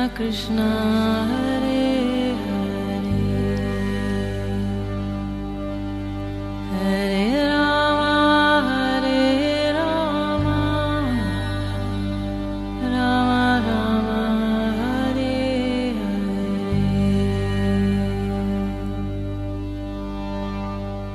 कृष्णा हरे हरे हरे राम राम राम हरे हरे।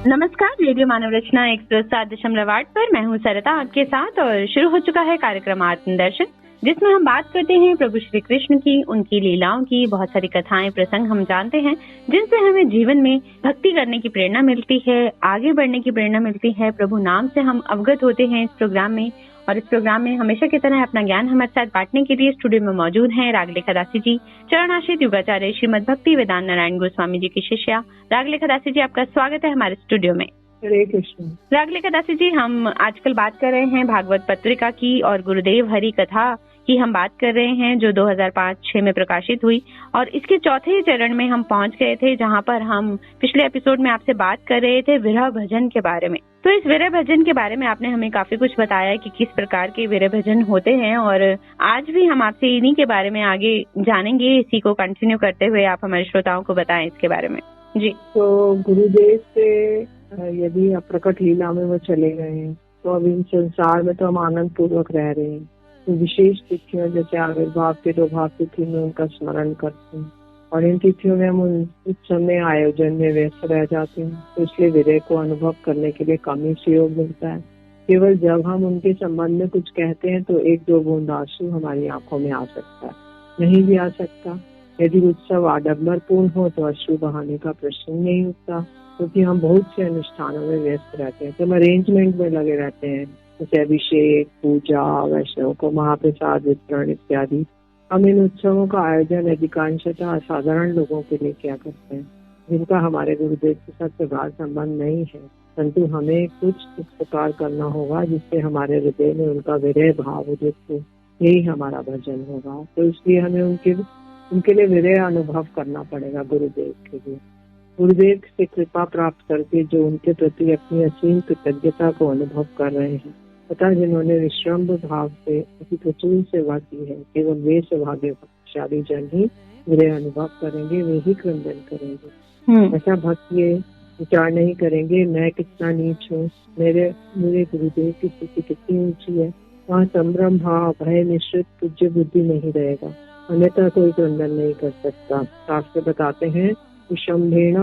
नमस्कार, रेडियो मानव रचना 107.8 पर मैं हूँ सरिता आपके साथ और शुरू हो चुका है कार्यक्रम आत्मदर्शन, जिसमें हम बात करते हैं प्रभु श्री कृष्ण की, उनकी लीलाओं की। बहुत सारी कथाएं, प्रसंग हम जानते हैं जिनसे हमें जीवन में भक्ति करने की प्रेरणा मिलती है, आगे बढ़ने की प्रेरणा मिलती है। प्रभु नाम से हम अवगत होते हैं इस प्रोग्राम में। और इस प्रोग्राम में हमेशा की तरह अपना ज्ञान हमारे साथ बांटने के लिए स्टूडियो में मौजूद हैं रागलेखा दासी जी, चरणाश्रित युगाचार्य श्रीमद भक्ति वेदांत नारायण गोस्वामी जी की शिष्या रागलेखा दासी जी। आपका स्वागत है हमारे स्टूडियो में। हरे कृष्ण। रागलेखा दासी जी, हम आजकल बात कर रहे हैं भागवत पत्रिका की और गुरुदेव हरि कथा की हम बात कर रहे हैं, जो 2005-06 में प्रकाशित हुई। और इसके चौथे चरण में हम पहुंच गए थे, जहां पर हम पिछले एपिसोड में आपसे बात कर रहे थे विरह भजन के बारे में। तो इस विरह भजन के बारे में आपने हमें काफी कुछ बताया कि किस प्रकार के विरह भजन होते हैं, और आज भी हम आपसे इन्हीं के बारे में आगे जानेंगे। इसी को कंटिन्यू करते हुए आप हमारे श्रोताओं को बताएं इसके बारे में जी। तो गुरुदेव से यदि प्रकट लीला में वो चले गए हैं, तो अब इन संसार में तो हम आनंद पूर्वक रह रहे हैं। तो विशेष तिथियों जैसे आविर्भाव तिरोभाव तिथि में उनका स्मरण करते हैं, और इन तिथियों में हम उस समय आयोजन में व्यस्त रह जाते हैं। तो इसलिए विरह को अनुभव करने के लिए कम ही सहयोग मिलता है। केवल जब हम उनके संबंध में कुछ कहते हैं तो एक दो बूंद आंसू हमारी आंखों में आ सकता है, नहीं भी आ सकता। यदि उत्सव आडंबर पूर्ण हो तो अश्रु बहाने का प्रश्न नहीं उठता, क्योंकि हम बहुत से अनुष्ठानों में व्यस्त रहते हैं। तो हम अरेंजमेंट में लगे रहते हैं, जैसे अभिषेक, पूजा, वैष्णव को महाप्रसाद वितरण इत्यादि। हम इन उत्सवों का आयोजन अधिकांशतः असाधारण लोगों के लिए किया करते हैं, जिनका हमारे गुरुदेव के साथ प्रगाढ़ संबंध नहीं है। परंतु हमें कुछ इस प्रकार करना होगा जिससे हमारे हृदय में उनका विरह भाव उदित हो। यही हमारा भजन होगा। तो इसलिए हमें उनके लिए विरह अनुभव करना पड़ेगा। गुरुदेव के लिए गुरुदेव से कृपा प्राप्त करके जो उनके प्रति अपनी असीम कृतज्ञता को अनुभव कर रहे हैं, तथा जिन्होंने विश्रम्भ भाव से अति प्रचुर सेवा की है, केवल वे सौभाग्यशाली जन ही विरह अनुभव करेंगे, वे ही क्रंदन करेंगे। ऐसा भक्त ये विचार नहीं करेंगे मैं कितना नीच हूँ, मेरे गुरुदेव की स्थिति कितनी ऊंची है। वहाँ संभ्रम भाव, भय मिश्रित पूज्य बुद्धि नहीं रहेगा, अन्यथा कोई क्रंदन नहीं कर सकता। शास्त्र बताते हैं विषम्भेण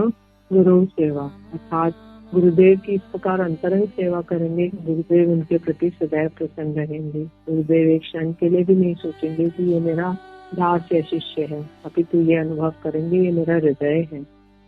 गुरु सेवा, अर्थात गुरुदेव की इस प्रकार अंतरंग सेवा करेंगे, गुरुदेव उनके प्रति सदैव प्रसन्न रहेंगे। गुरुदेव एक क्षण के लिए भी नहीं सोचेंगे कि ये मेरा दास या शिष्य है, अपितु ये अनुभव करेंगे ये मेरा हृदय है।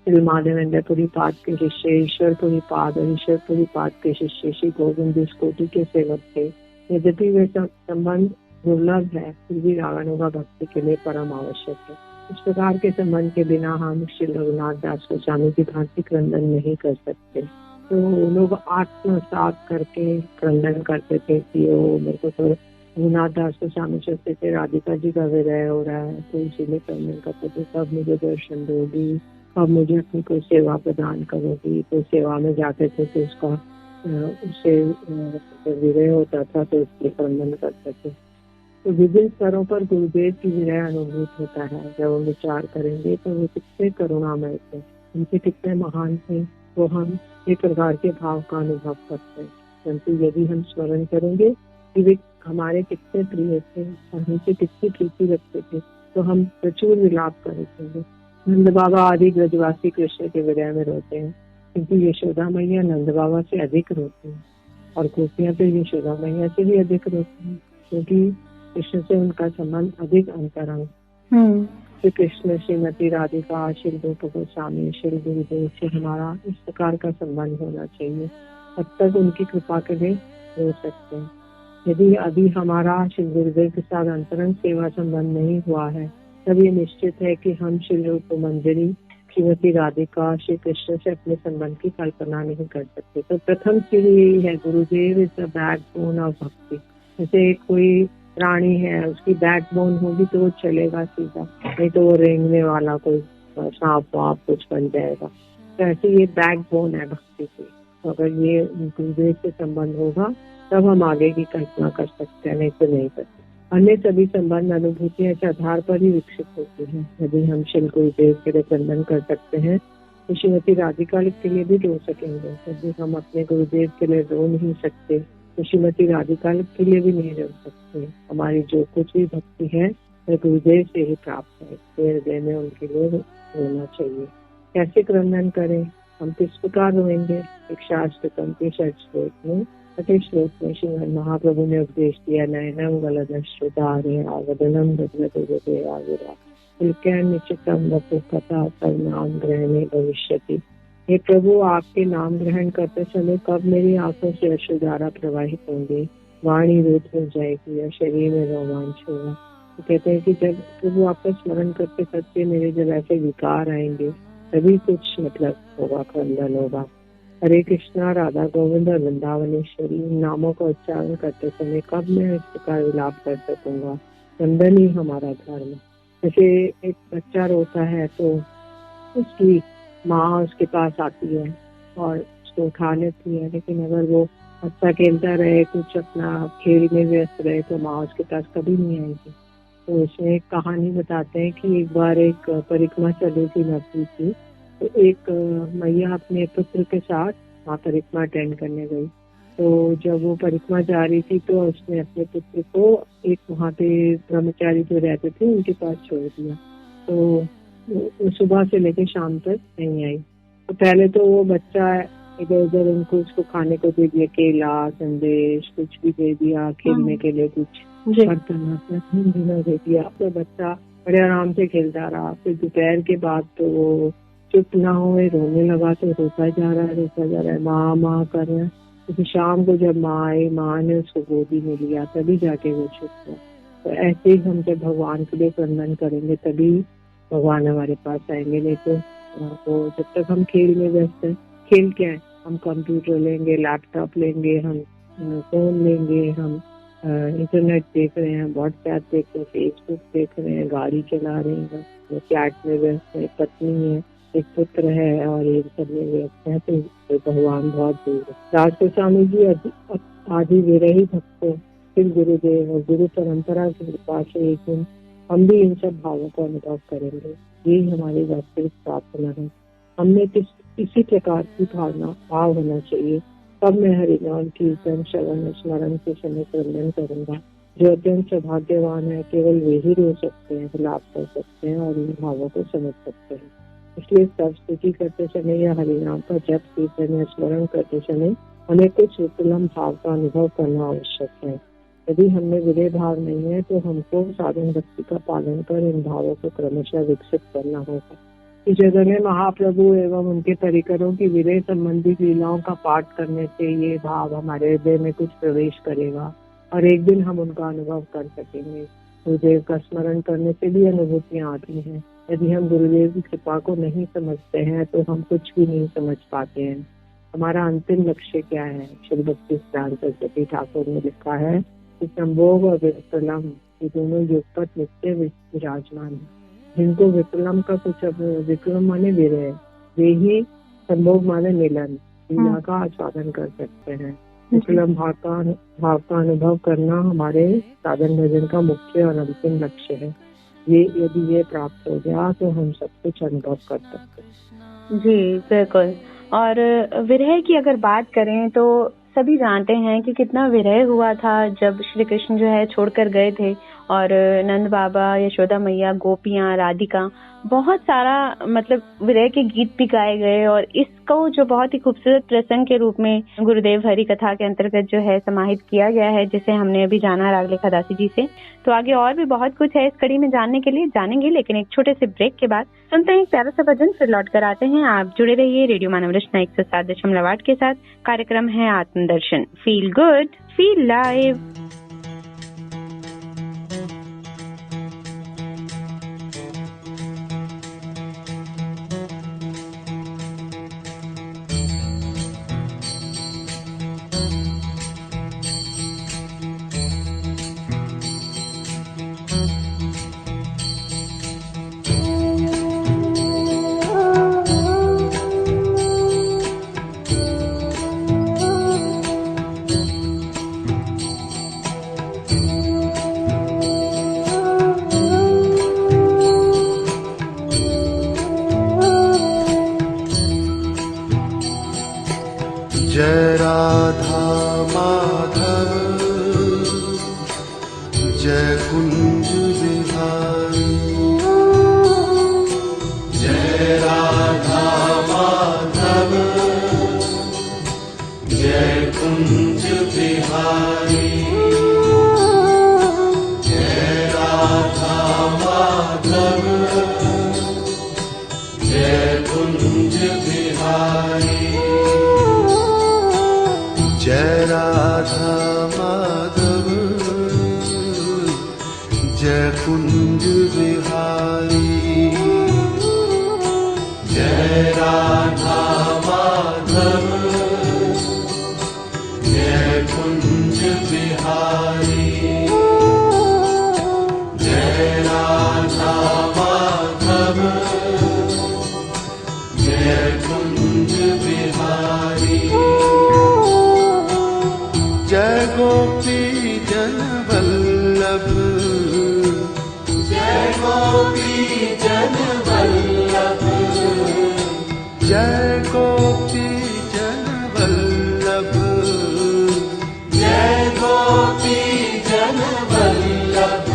श्री माधवेंद्रपुरी पाद के शिष्य ईश्वरपुरी पाद और ईश्वरपुरी पाद के शिष्य श्री गोविंद इस कोटि के सेवक थे। यद्यपि वे संबंध दुर्लभ है, फिर भी रागानुगा भक्ति के लिए परम आवश्यक है। इस प्रकार के संबंध के बिना हम श्री रघुनाथ दास गोस्वामी की भांति क्रंदन नहीं कर सकते। तो लोग आत्मसात करके क्रंदन करते थे कि ओ मेरे को तो रघुनाथ दास गोस्वामी सोचते थे राधिका जी का विरह हो रहा है, तो इसीलिए क्रंदन करते थे, कब मुझे दर्शन दोगी, कब मुझे अपनी कोई सेवा प्रदान करोगी। तो सेवा में जाते थे तो उससे विरह होता था, तो इसलिए क्रंदन करते थे। तो विभिन्न स्तरों पर गुरुदेव की विरह अनुभूत होता है। जब हम विचार करेंगे तो वो कितने करुणामय थे, उनके कितने महान थे, तो हम एक प्रकार के भाव का अनुभव करते हैं। परंतु यदि हम स्मरण करेंगे कि वे हमारे कितने प्रिय थे और हमसे कितनी प्रीति रखते थे, तो हम प्रचुर विलाप करेंगे। नंद बाबा आदि ब्रजवासी कृष्ण के विरह में रोते हैं, किंतु यशोदा मैया नंद बाबा से अधिक रोते हैं, और गोपियां तो यशोदा मैया से भी अधिक रोती हैं, क्योंकि कृष्ण से उनका संबंध अधिक अंतरंग। श्री कृष्ण, श्रीमती राधिका, श्री रूप गोस्वामी, श्री गुरुदेव से हमारा इस प्रकार का संबंध होना चाहिए, तब तक उनकी कृपा के लिए रो सकते हैं। यदि अभी हमारा श्री गुरुदेव के साथ अंतरंग सेवा संबंध नहीं हुआ है, तब ये निश्चित है कि हम श्री रूप मंजरी, श्रीमती राधिका, श्री कृष्ण से अपने संबंध की कल्पना नहीं कर सकते। तो प्रथम सीढ़ी यही है, गुरुदेव इज द बैकबोन ऑफ भक्ति। जैसे कोई प्राणी है, उसकी बैकबोन होगी तो वो चलेगा सीधा, नहीं तो वो रेंगने वाला कोई सांप वाप कुछ बन जाएगा। तो ऐसे ये बैकबोन है भक्ति की। तो अगर ये गुरुदेव से संबंध होगा तब हम आगे की कल्पना कर सकते हैं, नहीं तो नहीं कर सकते। अन्य सभी संबंध अनुभूतियां इस आधार पर ही विकसित होती हैं। यदि हम श्री गुरुदेव के लिए क्रंदन कर सकते हैं तो श्रीमती राधिका के लिए भी रो सकेंगे। यदि हम अपने गुरुदेव के लिए रो नहीं सकते तो श्रीमती राधिका के लिए भी नहीं रो सकते। हमारी जो कुछ भी भक्ति है वह गुरुदेव से ही प्राप्त है, इसलिए हृदय में उनके लिए रोना चाहिए। कैसे क्रंदन करें, हम किस प्रकार रोएंगे? एक शास्त्र के श्लोक में श्रीमद महाप्रभु ने उपदेश दिया, नयनम गलदश्रुधारे आवदनम हृदय निश्चितम वपु कथा सर्वनाम ग्रहणे भविष्यति। हे प्रभु, आपके नाम ग्रहण करते समय कब मेरी आंखों से अश्रुधारा प्रवाहित होंगे, वाणी रुद्ध हो जाएगी या शरीर में रोमांच होगा। तो कहते हैं कि जब प्रभु आपका स्मरण करते करते मेरे जब ऐसे विकार आएंगे तभी कुछ मतलब होगा, क्रंदन होगा। हरे कृष्णा, राधा गोविंद और वृंदावनेश्वरी, इन नामों का उच्चारण करते समय कब मैं इस प्रकार विलाप कर सकूंगा? क्रंदन ही हमारा धर्म। जैसे एक बच्चा रोता है तो उसकी माँ उसके पास आती है और उसको उठा लेती है, लेकिन अगर वो बच्चा खेलता रहे, कुछ अपना खेल में व्यस्त रहे तो माँ उसके पास कभी नहीं आएगी। तो इसमें एक कहानी बताते हैं कि एक बार एक परिक्रमा चली थी नदी की, तो एक मैया अपने पुत्र के साथ वहाँ परिक्रमा अटेंड करने गई। तो जब वो परिक्रमा जा रही थी तो उसने अपने पुत्र को एक वहाँ पे ब्रह्मचारी जो रहते थे उनके पास छोड़ दिया। तो वो सुबह से लेकर शाम तक नहीं आई। तो पहले तो वो बच्चा इधर उधर उनको उसको खाने को दे दिया, केला, संदेश कुछ भी दे दिया, खेलने के लिए कुछ बर्तन दे दिया। तो बच्चा बड़े आराम से खेलता रहा। फिर दोपहर के बाद तो वो चुप ना हुए, रोने लगा। तो रोता जा रहा है, माँ माँ कर रहा है। तो शाम को जब माँ आई, माँ ने उसको गोदी में लिया, तभी जाके वो चुप हुआ। तो ऐसे ही हम जब भगवान के लिए क्रंदन करेंगे तभी भगवान हमारे पास आएंगे। नहीं तो जब तक हम खेल में व्यस्त हैं, खेल क्या है, हम कंप्यूटर लेंगे, लैपटॉप लेंगे, हम फोन लेंगे, हम इंटरनेट देख रहे हैं, व्हाट्सएप देख रहे हैं, फेसबुक देख रहे हैं, गाड़ी चला रहे हैं, फ्लैट में व्यस्त है, पत्नी है, एक पुत्र है और एक सब में व्यस्त है। तो भगवान बहुत दूर है। राजको स्वामी जी आदि विरही भक्तों, फिर गुरुदेव और गुरु परंपरा की कृपा से एक दिन हम भी इन सब भावों को अनुभव करेंगे। यही हमारी वास्तविक प्रार्थना है। हमने किसी प्रकार की भाव होना चाहिए। तब मैं हरिनाम कीर्तन श्रवण स्मरण के समय क्रंदन करूंगा। जो अत्यंत सौभाग्यवान है केवल वे ही रो सकते हैं, विलाप कर सकते हैं और इन भावों को समझ सकते हैं। इसलिए सब स्तुति करते समय या हरिनाम का जप कीर्तन या स्मरण करते समय हमें कुछ विपुलम भाव का अनुभव करना आवश्यक है। यदि हमें विनय भाव नहीं है तो हमको साधन भक्ति का पालन कर इन भावों को क्रमशः विकसित करना होगा। इस जगह में महाप्रभु एवं उनके परिकरों की विनय संबंधी लीलाओं का पाठ करने से ये भाव हमारे हृदय में कुछ प्रवेश करेगा और एक दिन हम उनका अनुभव कर सकेंगे। गुरुदेव का स्मरण करने से भी अनुभूतियाँ आती हैं। यदि हम गुरुदेव की कृपा को नहीं समझते हैं तो हम कुछ भी नहीं समझ पाते हैं। हमारा अंतिम लक्ष्य क्या है? श्री भक्ति सिद्धांत सरस्वती ठाकुर ने लिखा है कि संभोग और विप्रलम ये दोनों युगपत नित्य विराजमान है। जिनको विप्रलम का कुछ, अब विक्रम माने विरह, वे ही संभोग माने मिलन, लीला का आस्वादन कर सकते हैं। विप्रलम भाव का अनुभव करना हमारे साधन भजन का मुख्य और अंतिम लक्ष्य है। यदि ये प्राप्त हो गया तो हम सब कुछ अनुभव कर सकते हैं। जी बिल्कुल। और विरह की अगर बात करें तो सभी जानते हैं कि कितना विरह हुआ था जब श्री कृष्ण जो है छोड़कर गए थे और नंद बाबा, यशोदा मैया, गोपियां, राधिका, बहुत सारा मतलब विरह के गीत भी गाए गए और इसको जो बहुत ही खूबसूरत प्रसंग के रूप में गुरुदेव हरि कथा के अंतर्गत जो है समाहित किया गया है, जिसे हमने अभी जाना रागलेखा दासी जी से। तो आगे और भी बहुत कुछ है इस कड़ी में जानने के लिए, जानेंगे, लेकिन एक छोटे से ब्रेक के बाद सुनते हैं एक प्यारा सा भजन, फिर लौट कर आते हैं। आप जुड़े रहिए रेडियो मानव रचना 107.8 के साथ। कार्यक्रम है आत्मदर्शन। Feel good, feel live. जय राधा माधव जय कुंज बिहारी, जय राधा माधव जय कुंज बिहारी, जय राधा माधव जय कुंज बिहारी, जय राधा माधव जय कुंज बिहारी, जय राधा माधव जय कुंज बिहारी, जय राधा माधव जय कुंज बिहारी, जय गोपी जन वल्लभ, जय गोपी जन वल्लभ, जय गोपी जन वल्लभ, जय गोपी जन वल्लभ,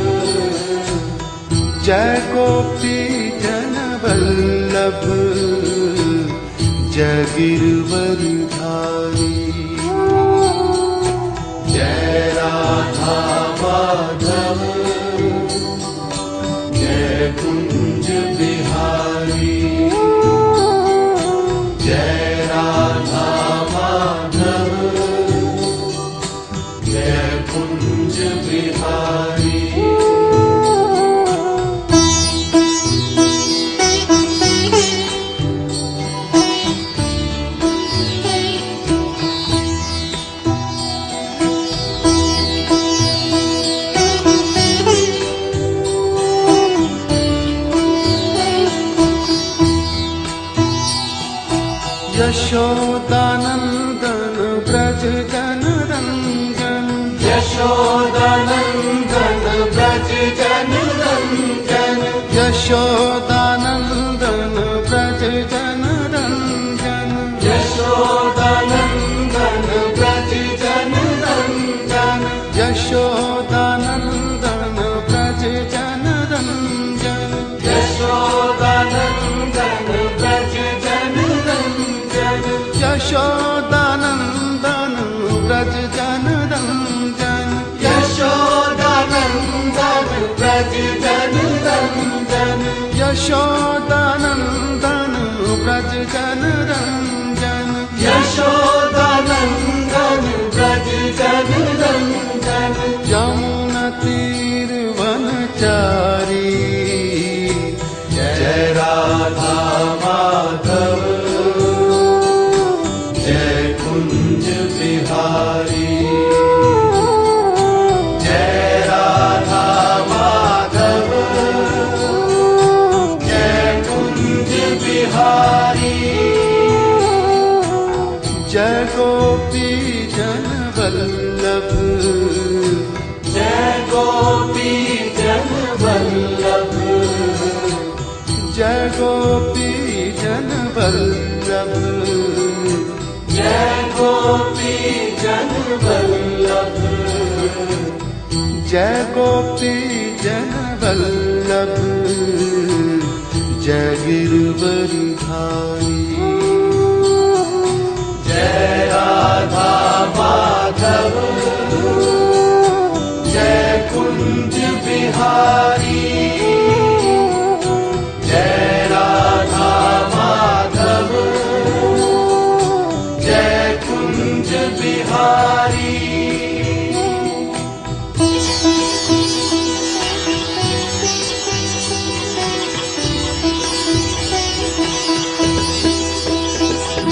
जय गोपी जन वल्लभ, जय गिरवरधारी, जय राधा माधव जय कुंज बिहारी, जय राधा माधव जय कुंज बिहारी, यशोदानंदन ब्रज जन रंजन, यशोदानंदन ब्रज जन रंजन, यशोदानंदन ब्रज जन रंजन, यशोदानंदन ब्रज जन रंजन, यशोदानंदन ब्रज जन रंजन, यशोदानंदन ब्रज जन रंजन, यशोदानंदन ब्रज जन रंजन, यशोदानंदन ब्रज जन रंजन, यशोदानंदन ब्रज जन रंजन, यशोदानंदन ब्रज जन रंजन, यमुना तीर वनचारी, जय राधा माधव जय कुंज बिहारी, जय राधा माधव जय कुंज बिहारी, जय गोपी जन वल्लभ, जय गोपी जन वल्लभ, जय गोपी जन वल्लभ, जय गोपी जन वल्लभ, जय गोपी जन वल्लभ, जय गिरवरधारी, जय राधा माधव जय कुंज बिहारी, जय राधा माधव जय कुंज बिहारी,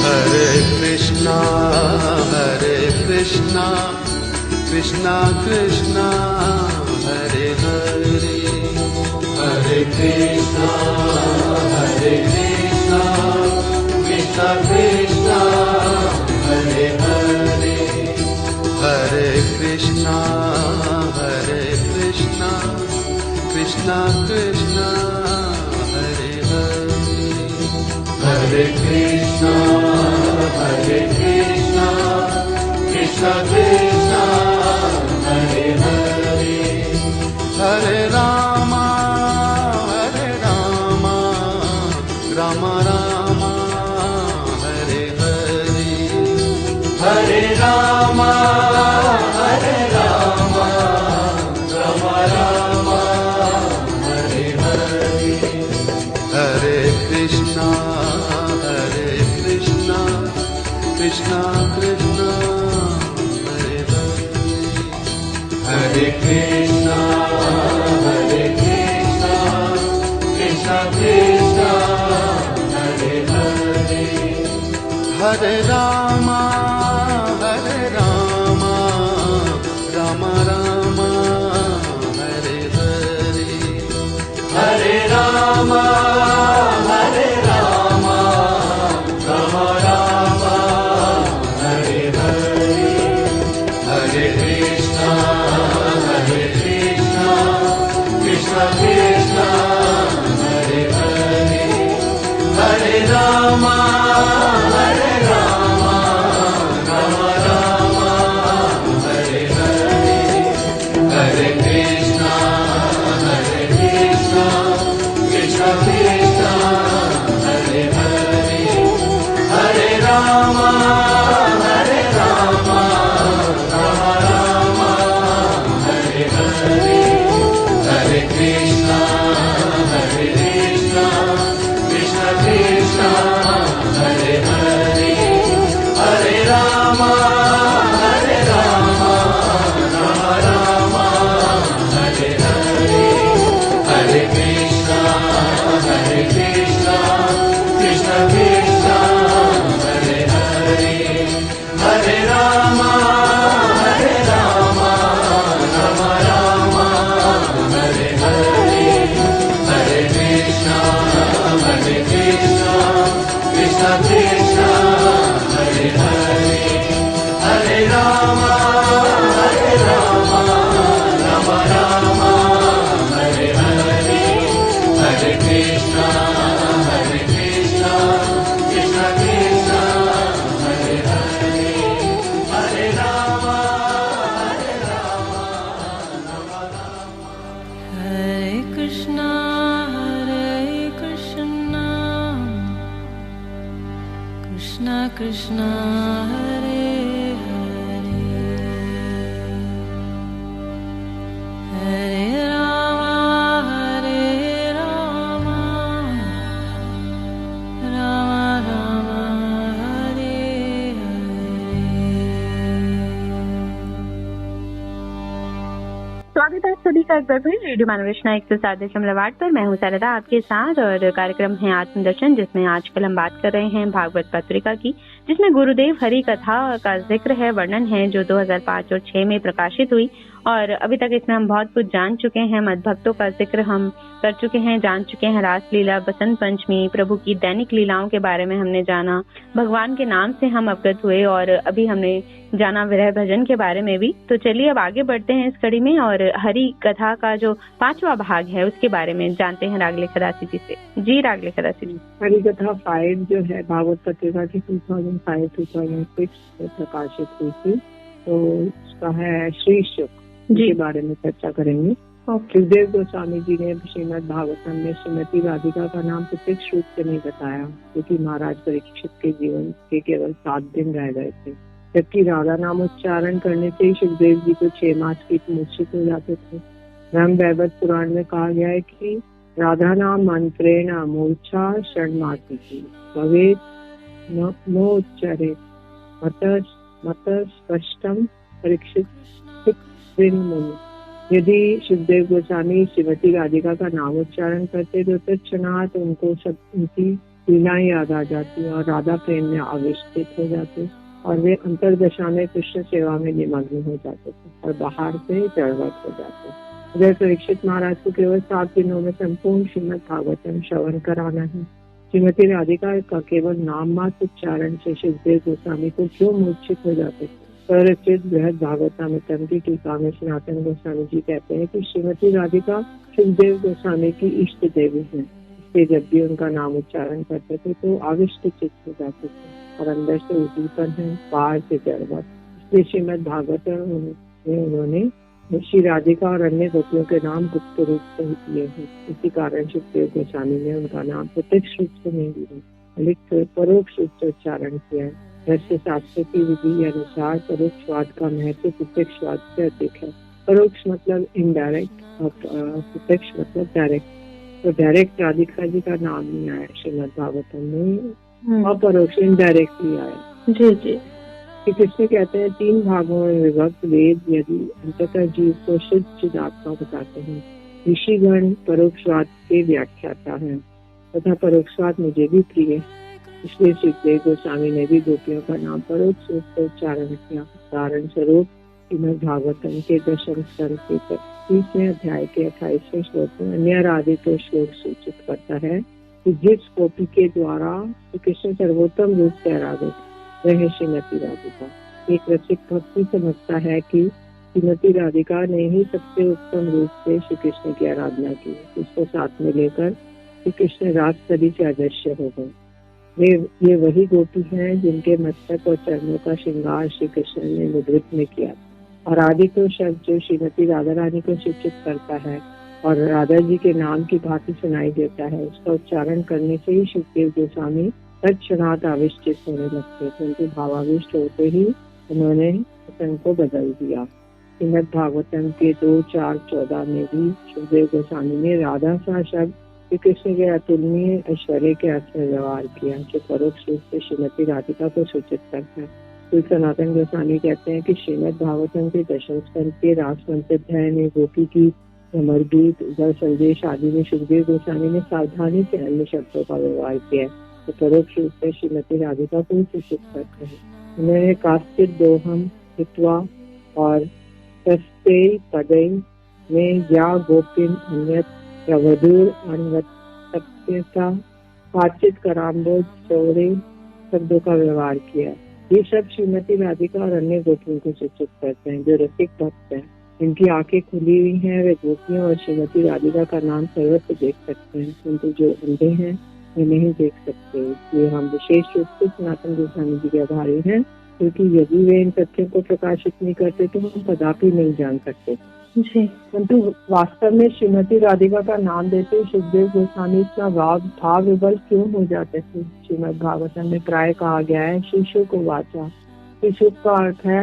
हरे कृष्णा कृष्णा कृष्णा हरे हरे, हरे कृष्णा कृष्णा कृष्णा हरे हरे, हरे कृष्णा कृष्णा कृष्णा हरे हरे, हरे Krishna Krishna Krishna Krishna Hare Hare Hare Rama Rama Rama Hare Hare Hare Rama Rama Rama Hare Hare Hare Krishna Krishna Krishna Hare Hare Hare Krishna Krishna Krishna Hare Hare Hare Rama Rama Rama Hare Hare Hare Rama Rama Rama Hare Hare Hare Krishna Krishna Krishna Hare Hare Hare Rama Rama Rama Hare Hare Hare Krishna Krishna Krishna Hare Hare Hare Rama Rama Rama Hare Hare Hare Krishna Krishna Krishna Hare Hare Hare Rama Rama Rama Hare Hare Hare Krishna Krishna Krishna Hare Hare Hare Rama Rama Rama Hare Hare Hare Krishna Krishna Krishna Hare Hare Hare Rama Rama Rama Hare Hare Hare Krishna Krishna Krishna Hare Hare Hare Rama Hare Krishna Krishna Krishna Hare Hare Hare Rama Rama Rama Hare Hare स्वागत है आप सभी का एक बार फिर radio मानवरचना 107.8 पर। मैं हूँ शारदा आपके साथ और कार्यक्रम है आत्मदर्शन, जिसमें आजकल हम बात कर रहे हैं भागवत पत्रिका की, जिसमें गुरुदेव हरि कथा का जिक्र है, वर्णन है, जो 2005 और 2006 में प्रकाशित हुई। और अभी तक इसमें हम बहुत कुछ जान चुके हैं। मद भक्तों का जिक्र हम कर चुके हैं, जान चुके हैं रासलीला, बसंत पंचमी, प्रभु की दैनिक लीलाओं के बारे में हमने जाना, भगवान के नाम से हम अवगत हुए और अभी हमने जाना विरह भजन के बारे में भी। तो चलिए अब आगे बढ़ते हैं इस कड़ी में और हरि कथा का जो 5वां भाग है उसके बारे में जानते हैं रागलेखा दासी जी से। जी रागलेखा दासी जी। हरि कथा 5 जो है भागवत पत्रिका की 2005-2006 में प्रकाशित हुई थी। तो उसका है श्री शुक के बारे में चर्चा करेंगे। सुखदेव गोस्वामी जी ने श्रीमद् भागवतम में श्रीमती राधिका का नाम प्रत्यक्ष रूप से नहीं बताया, क्योंकि महाराज परीक्षित के जीवन के केवल 7 दिन रह गए थे, जबकि राधा नाम उच्चारण करने से ही सुखदेव जी को 6 मास की मूर्छित हो जाते थे। ब्रह्म वैवर्त पुराण में कहा गया है कि राधा नाम मंत्रेण मूर्छा षण्मासी की भवेत नोच्चरे मत स्पष्टम परीक्षित। यदि सुखदेव गोस्वामी श्रीमती राधिका का नामोच्चारण करते तो तत्क्षणात उनको सब उनकी लीलाएं याद आ जाती और राधा प्रेम में आविष्टित हो जाते और वे अंतरदशा में कृष्ण सेवा में निमग्न हो जाते थे और बाहर से जड़वत हो जाते। उधर परीक्षित महाराज को केवल 7 दिनों में संपूर्ण श्रीमद् भागवतम श्रवण कराना है। श्रीमती राधिका का केवल नाम मात्र उच्चारण से सुखदेव गोस्वामी को क्यों मूर्छित हो जाते थे। स्वरचित बृहद भागवतामृतम की टीका में सनातन गोस्वामी जी कहते हैं कि श्रीमती राधिका सुखदेव गोस्वामी की इष्ट देवी है, इसलिए जब भी उनका नाम उच्चारण करते थे तो आविष्ट चित्त हो जाते थे और अंदर से उद्दीपन है, बाहर से जड़वत। ये श्रीमद् भागवतम में उन्होंने श्री राधिका और अन्य गोपियों के नाम गुप्त रूप से ही दिए हैं। इसी कारण सुखदेव गोस्वामी ने उनका नाम प्रत्यक्ष रूप से नहीं दिया, बल्कि परोक्ष रूप से उच्चारण किया है। वैसे शास्त्र की विधि अनुसार परोक्षवाद का महत्व प्रत्यक्षवाद से अधिक है। परोक्ष मतलब इनडायरेक्ट और प्रत्यक्ष मतलब डायरेक्ट। तो डायरेक्ट राधिका जी का नाम नहीं आया श्रीमद् भागवतम में, और परोक्ष इनडायरेक्टली आया। जी जी। श्री कृष्ण कहते हैं 3 भागों में विभक्त वेद यदि अंततः जीव को शुद्ध चिदात्मा बताते हैं। ऋषिगण परोक्षवाद के व्याख्याता हैं तथा परोक्षवाद मुझे भी प्रिय है, इसलिए सुखदेव गोस्वामी ने भी गोपियों का नाम परोक्ष रूप से उच्चारण किया। उदाहरण स्वरूप श्रीमद् भागवतम के 10वें स्कंद के 30वें अध्याय के 28वें श्लोक में अन्य आदित श्लोक सूचित करता है कि जिस गोपी के द्वारा श्री कृष्ण सर्वोत्तम रूप से आराधित वह श्रीमती राधिका। एक रसिक भक्ति समझता है कि श्रीमती राधिका ने ही सबसे उत्तम रूप से श्री कृष्ण की आराधना की, इसको साथ में लेकर श्री कृष्ण राजस्तरी से अदृश्य हो गए। ये वही गोपी हैं जिनके मस्तक और चरणों का श्रृंगार श्री कृष्ण ने मुद्रित में किया। और आदित्य शब्द जो श्रीमती राधा रानी को सूचित करता है और राधा जी के नाम की भांति सुनाई देता है, उसका उच्चारण करने से ही सुखदेव गोस्वामी तत्क्षणात आविष्टित होने लगते, किंतु भावाविष्ट होते ही उन्होंने प्रसंग को बदल दिया। श्रीमद् भागवतम के 2:4-14 में भी सुखदेव गोस्वामी ने राधा सा शब्द श्री कृष्ण के अतुलनीय ऐश्वर्य के अर्थ में व्यवहार किया, जो परोक्ष रूप से श्रीमती राधिका को सूचित करता है। तो सनातन गोस्वामी कहते हैं कि श्रीमद् भागवतम के 10वें स्कंद के रासवंत अध्याय में गोपी की भ्रमर गीत, उधर संदेश आदि में सुखदेव गोस्वामी ने सावधानी से अन्य शब्दों का व्यवहार किया, तो परोक्ष रूप से श्रीमती राधिका को सूचित करते हैं। उन्होंने कास्तिक दोहम हित्वा और सस्ते पदे में या गोपिन अन्य प्रवधुर अन्वत सत्यता पाचित कराम्बोज चौरे शब्दों का व्यवहार किया। ये शब्द श्रीमती राधिका और अन्य गोपियों को सूचित करते हैं जो रसिक भक्त हैं। इनकी आंखें खुली हुई हैं, वे गोपियों और श्रीमती राधिका का नाम सर्वत्र देख सकते हैं, किंतु जो अंधे हैं वे नहीं देख सकते। इसलिए हम विशेष रूप से सनातन गोस्वामी जी के आभारी हैं, क्योंकि यदि वे इन तथ्यों को प्रकाशित नहीं करते तो हम कदापि नहीं जान सकते। परंतु वास्तव में श्रीमती राधिका का नाम देते सुखदेव गोस्वामी इतना भाव विभल क्यों हो जाते थे। श्रीमद् भागवतम में प्राय कहा गया है शिशु को वाचा। शिशु का अर्थ है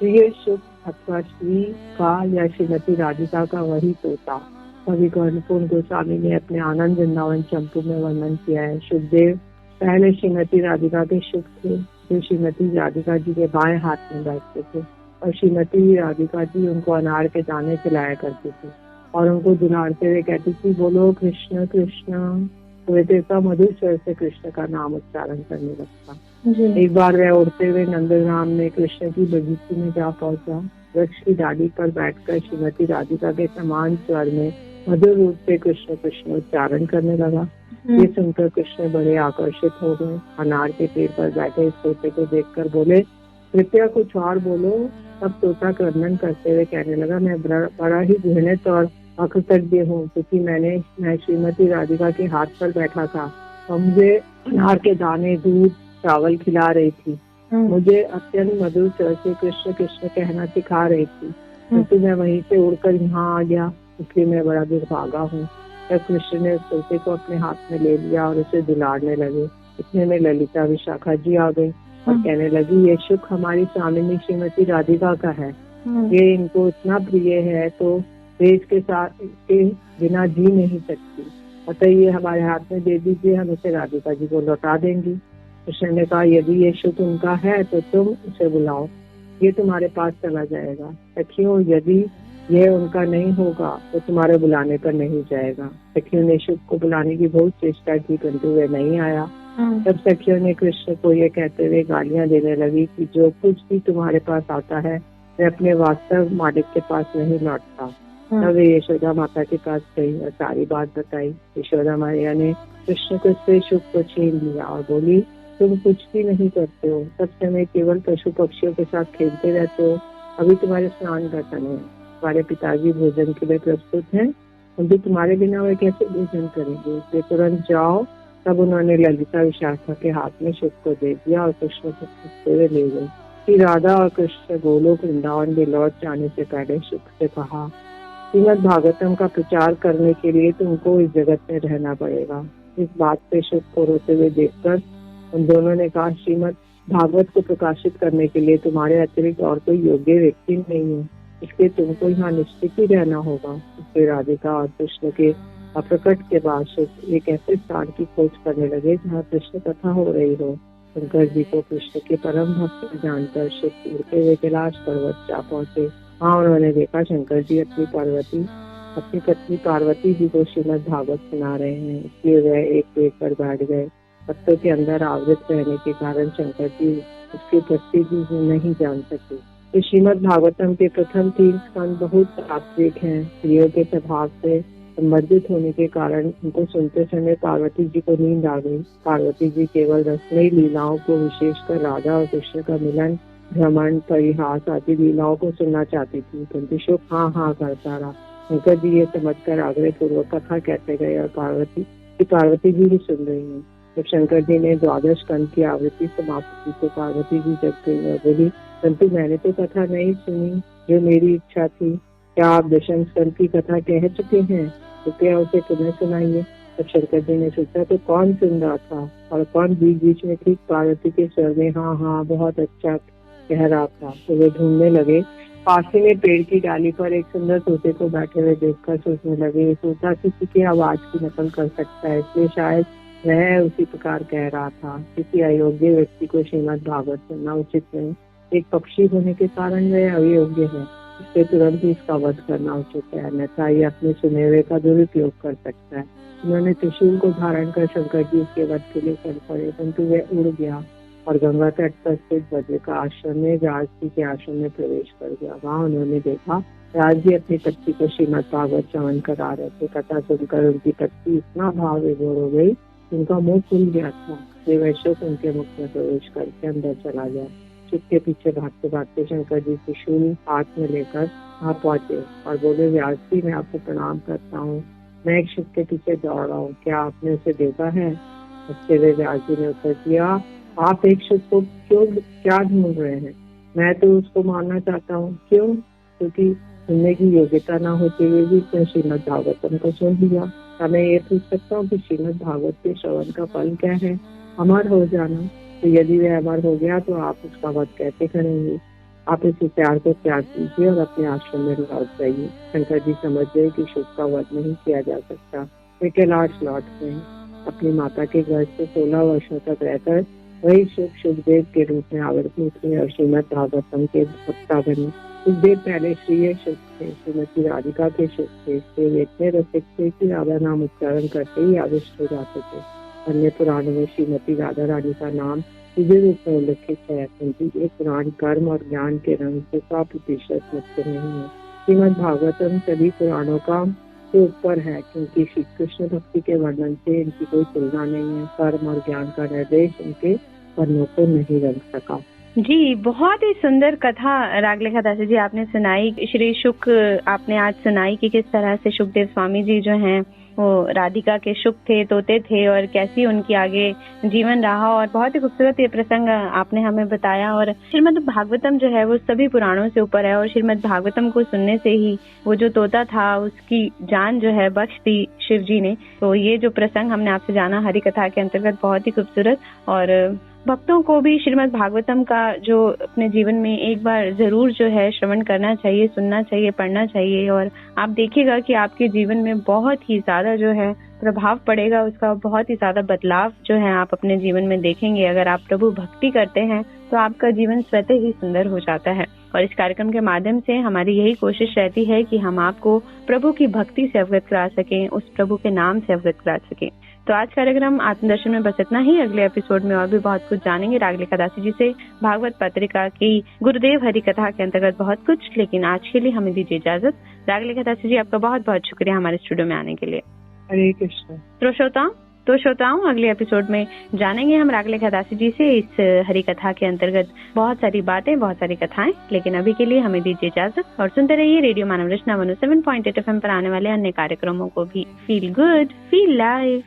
प्रिय सुख अथवा श्री का या श्रीमती राधिका का वही तोता। कवि कर्णपूर्ण गोस्वामी ने अपने आनंद वृंदावन चंपू में वर्णन किया है। सुखदेव पहले श्रीमती राधिका के सुख थे, जो श्रीमती राधिका जी के बाएं हाथ में बैठते थे और श्रीमती राधिका जी उनको अनार के दाने खिलाया करती थी और उनको दुलारते हुए कहती थी बोलो कृष्ण कृष्ण। तो वे देवता मधुर स्वर से कृष्ण का नाम उच्चारण करने लगता। एक बार वह उड़ते हुए नंदग्राम में कृष्ण की बगीचे में जा पहुंचा। वृक्ष की डाली पर बैठकर श्रीमती राधिका के समान स्वर में मधुर रूप से कृष्ण कृष्ण उच्चारण करने लगा। ये सुनकर कृष्ण बड़े आकर्षित हो गए। अनार के पेड़ पर बैठे इस तोते को देखकर बोले कृपया कुछ और बोलो। तब तोता वर्णन करते हुए कहने लगा मैं बड़ा ही घृणित और अकृतज्ञ हूँ, क्योंकि मैं श्रीमती राधिका के हाथ पर बैठा था और मुझे अनार के दाने दूध चावल खिला रही थी। मुझे अत्यंत मधुर स्वर से कृष्ण कृष्ण कहना सिखा रही थी, किंतु मैं वहीं से उड़कर यहाँ आ गया, इसलिए मैं बड़ा दुर्भागा हूँ। तब कृष्ण ने उस तोते को अपने हाथ में ले लिया और उसे दुलारने लगे। इतने में ललिता विशाखा जी आ गई और कहने लगी ये सुख हमारी स्वामिनी श्रीमती राधिका का है, ये इनको इतना प्रिय है तो वे इसके साथ इसके बिना जी नहीं सकती, अतः ये हमारे हाथ में दे दीजिए, हम इसे राधिका जी को लौटा देंगी। कृष्ण ने कहा यदि ये सुख उनका है तो तुम उसे बुलाओ, ये तुम्हारे पास चला जाएगा। सखियों यदि यह उनका नहीं होगा तो तुम्हारे बुलाने पर नहीं जाएगा। सखियों ने सुख को बुलाने की बहुत चेष्टा की, परंतु वह नहीं आया। तब सखियों ने कृष्ण को ये कहते हुए गालियां देने लगी कि जो कुछ भी तुम्हारे पास आता है वह अपने वास्तव मालिक के पास नहीं लौटता। तब वे यशोदा माता के पास गई और सारी बात बताई। यशोदा मैया ने कृष्ण को से सुख को छीन लिया और बोली तुम कुछ भी नहीं करते हो, सब समय केवल पशु पक्षियों के साथ खेलते रहते हो। अभी तुम्हारे स्नान का समय है, तुम्हारे पिताजी भोजन के लिए प्रस्तुत हैं, किंतु तुम्हारे बिना वे कैसे भोजन करेंगे, इसलिए तुरंत जाओ। तब उन्होंने ललिता विशाखा के हाथ में सुख को दे दिया और कृष्ण को खींचते हुए ले गए। कि राधा और कृष्ण गोलोक वृंदावन में लौट जाने से पहले शुक से कहा, श्रीमद् भागवतम का प्रचार करने के लिए तुमको इस जगत में रहना पड़ेगा। इस बात पे शुक को रोते हुए देखकर उन दोनों ने कहा, श्रीमद् भागवत को प्रकाशित करने के लिए तुम्हारे अतिरिक्त और कोई योग्य व्यक्ति नहीं है, इसलिए तुमको यहाँ निश्चित ही रहना होगा। इसलिए राधिका और कृष्ण के अप्रकट के बाद शुक एक ऐसे स्थान की खोज करने लगे जहाँ कृष्ण कथा हो रही हो। शंकर जी को कृष्ण के परम भक्त जानकर शुक उड़ते हुए कैलाश पर्वत जा पहुंचे। वहाँ उन्होंने देखा शंकर जी अपनी पत्नी पार्वती जी को श्रीमद् भागवत सुना रहे हैं, इसलिए वह एक पेड़ पर बैठ गए। पत्तों के अंदर आवृत रहने के कारण शंकर जी उसकी उपस्थिति नहीं जान सके। तो श्रीमद् भागवतम के प्रथम 3 स्कंद बहुत तात्विक हैं। स्त्रियों के स्वभाव से संबंधित होने के कारण उनको सुनते समय पार्वती जी को नींद आ गई। पार्वती जी केवल रसमयी लीलाओं को, विशेषकर राधा और कृष्ण का मिलन, भ्रमण, परिहास आदि लीलाओं को सुनना चाहती थी, परंतु शुक हाँ हाँ करता रहा। शंकर जी ये समझकर आग्रह पूर्वक कथा कहते गए और पार्वती जी भी सुन रही हैं। जब शंकर जी ने 12 स्कंद की आवृत्ति समाप्त की तो पार्वती जी जग गई और बोली, परंतु मैंने तो कथा नहीं सुनी जो मेरी इच्छा थी। क्या आप दशम स्कंद की कथा कह चुके हैं? तो क्या उसे पुनः सुनाइए। तब शंकर जी ने सोचा तो कौन सुन रहा था और कौन बीच बीच में ठीक पार्वती के स्वर में हाँ हाँ बहुत अच्छा कह रहा था। तो वे ढूंढने लगे। पास ही में पेड़ की डाली पर एक सुंदर तोते को बैठे हुए देखकर सोचने लगे, तोता किसी की आवाज की नकल कर सकता है, इसलिए शायद वह उसी प्रकार कह रहा था। किसी अयोग्य व्यक्ति को श्रीमद् भागवत सुनना उचित नहीं। एक पक्षी होने के कारण वह अयोग्य है, इससे तुरंत ही इसका वध करना उचित है, अन्यथा ये अपने सुने हुए का दुरुपयोग कर सकता है। उन्होंने त्रिशूल को धारण कर शंकर जी उसके वध के लिए चल पड़े, परंतु वह उड़ गया और गंगा तट पर स्थित बद्र का आश्रम में व्यास जी के आश्रम में प्रवेश कर गया। वहाँ उन्होंने देखा व्यास जी अपनी पत्नी को श्रीमद् भागवत श्रवण करा रहे थे। कथा सुनकर उनकी पत्नी इतना भाव विभोर हो गई, उनका मुंह खुल गया था। वे शुक उनके मुख में प्रवेश करके अंदर चला गया। शुक के पीछे भागते भागते शंकर जी त्रिशूल हाथ में लेकर वहाँ पहुंचे और बोले, व्यास जी मैं आपको प्रणाम करता हूँ, मैं एक शुक के पीछे दौड़ रहा हूँ, क्या आपने उसे देखा है? उससे वे व्यास जी ने उत्तर दिया, आप एक शुक को क्या ढूंढ रहे हैं? मैं तो उसको मारना चाहता हूँ। क्यों? क्योंकि सुनने की योग्यता न होते हुए भी उसने श्रीमद् भागवतम को सुन लिया। क्या मैं ये पूछ सकता हूँ कि श्रीमद् भागवत के श्रवण का फल क्या है? अमर हो जाना। तो यदि वह अमर हो गया तो आप उसका वध कैसे करेंगे? आप इस विचार को त्याग कीजिए और अपने आश्रम में लौट जाइए। शंकर जी समझ गए कि शुक का वध नहीं किया जा सकता। वे कैलाश लौट गए। अपनी माता के घर से 16 वर्षों तक रहकर वही शुक सुखदेव के रूप में आविर्भूत हुए और श्रीमद् भागवतम के वक्ता बने। सुखदेव पहले श्री शुक थे, श्रीमती राधिका के शुक थे। वे इतने रसिक थे कि राधा नाम उच्चारण करते ही आविष्ट हो जाते थे। अन्य पुराणों में श्रीमती राधा रानी का नाम सीधे रूप में उल्लेखित है, क्योंकि ये पुराण कर्म और ज्ञान के रंग से 100% मुक्त नहीं है। श्रीमद् भागवतम सभी पुराणों का से ऊपर है, क्योंकि श्री कृष्ण भक्ति के वर्णन से इनकी कोई तुलना नहीं है। कर्म और ज्ञान का निर्देश इनके वर्णों को नहीं रंग सका। जी, बहुत ही सुंदर कथा रागलेखा दासी जी आपने सुनाई। श्री शुक आपने आज सुनाई कि किस तरह से शुकदेव स्वामी जी जो हैं वो राधिका के शुक थे, तोते थे, और कैसी उनकी आगे जीवन रहा। और बहुत ही खूबसूरत ये प्रसंग आपने हमें बताया। और श्रीमद् भागवतम जो है वो सभी पुराणों से ऊपर है, और श्रीमद् भागवतम को सुनने से ही वो जो तोता था उसकी जान जो है बख्श दी शिव जी ने। तो ये जो प्रसंग हमने आपसे जाना हरि कथा के अंतर्गत बहुत ही खूबसूरत, और भक्तों को भी श्रीमद् भागवतम का जो अपने जीवन में एक बार जरूर जो है श्रवण करना चाहिए, सुनना चाहिए, पढ़ना चाहिए। और आप देखिएगा कि आपके जीवन में बहुत ही ज्यादा जो है प्रभाव पड़ेगा, उसका बहुत ही ज्यादा बदलाव जो है आप अपने जीवन में देखेंगे। अगर आप प्रभु भक्ति करते हैं तो आपका जीवन स्वतः ही सुंदर हो जाता है। और इस कार्यक्रम के माध्यम से हमारी यही कोशिश रहती है कि हम आपको प्रभु की भक्ति से अवगत करा सकें, उस प्रभु के नाम से अवगत करा सकें। तो आज कार्यक्रम आत्मदर्शन में बस इतना ही। अगले एपिसोड में और भी बहुत कुछ जानेंगे रागलेखा दासी जी से, भागवत पत्रिका की गुरुदेव हरि कथा के अंतर्गत बहुत कुछ। लेकिन आज के लिए हमें दीजिए इजाजत। रागलेखा दासी जी आपका बहुत बहुत शुक्रिया हमारे स्टूडियो में आने के लिए। हरे कृष्ण। तो श्रोताओं अगले एपिसोड में जानेंगे हम रागलेखा दासी जी से इस हरि कथा के अंतर्गत बहुत सारी बातें, बहुत सारी कथाएं। लेकिन अभी के लिए हमें दीजिए इजाजत और सुनते रहिए रेडियो मानव रचना 107.8 FM पर आने वाले अन्य कार्यक्रमों को भी। Feel good, feel live.